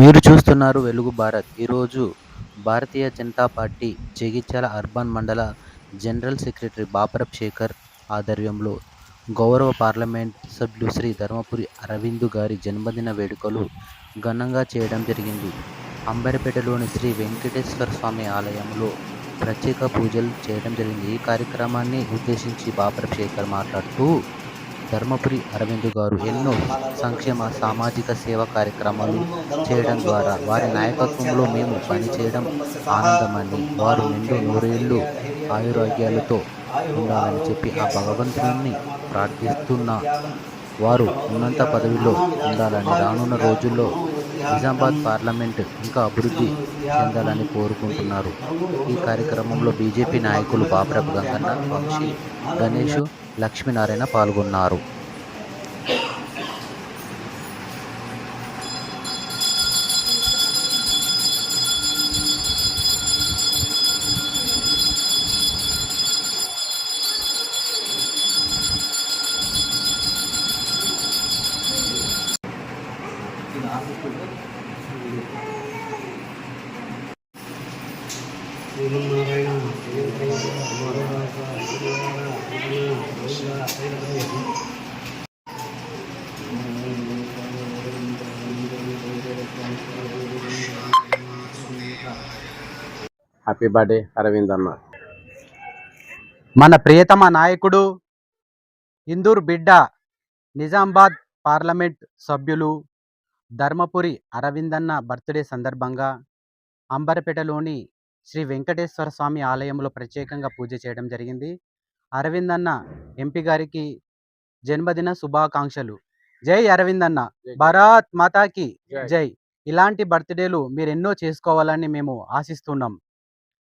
మీరు చూస్తున్నారు వెలుగు భారత్. ఈరోజు భారతీయ జనతా పార్టీ జగిత్యాల అర్బన్ మండల జనరల్ సెక్రటరీ బాపరపు శేఖర్ ఆధ్వర్యంలో గౌరవ పార్లమెంట్ సభ్యులు శ్రీ ధర్మపురి అరవింద్ గారి జన్మదిన వేడుకలు ఘనంగా చేయడం జరిగింది. అంబర్పేటలోని శ్రీ వెంకటేశ్వర స్వామి ఆలయంలో ప్రత్యేక పూజలు చేయడం జరిగింది. ఈ కార్యక్రమాన్ని ఉద్దేశించి బాపరపు శేఖర్ మాట్లాడుతూ, ధర్మపురి అరవింద్ గారు ఎన్నో సంక్షేమ సామాజిక సేవా కార్యక్రమాలు చేయడం ద్వారా వారి నాయకత్వంలో మేము పనిచేయడం ఆనందమని, వారు నిండు నూరేళ్లు ఆయురారోగ్యాలతో ఉండాలని చెప్పి ఆ భగవంతుని ప్రార్థిస్తున్న వారు ఉన్నత పదవిలో ఉండాలని, రానున్న రోజుల్లో నిజామాబాద్ పార్లమెంట్ ఇంకా అభివృద్ధి చెందాలని కోరుకుంటున్నారు. ఈ కార్యక్రమంలో బీజేపీ నాయకులు బాపరపు గంగన్న, వంశీ, గణేష్, లక్ష్మీనారాయణ పాల్గొన్నారు. హ్యాపీ బర్త్డే అరవింద్ అన్న. మన ప్రియతమ నాయకుడు, ఇందూర్ బిడ్డ, నిజామాబాద్ పార్లమెంట్ సభ్యులు ధర్మపురి అరవిందన్న బర్త్డే సందర్భంగా అంబర్పేటలోని శ్రీ వెంకటేశ్వర స్వామి ఆలయంలో ప్రత్యేకంగా పూజ చేయడం జరిగింది. అరవిందన్న ఎంపీ గారికి జన్మదిన శుభాకాంక్షలు. జై అరవిందన్న, భారత్ మాతాకి జై. ఇలాంటి బర్త్డేలు మీరు ఎన్నో చేసుకోవాలని మేము ఆశిస్తున్నాం.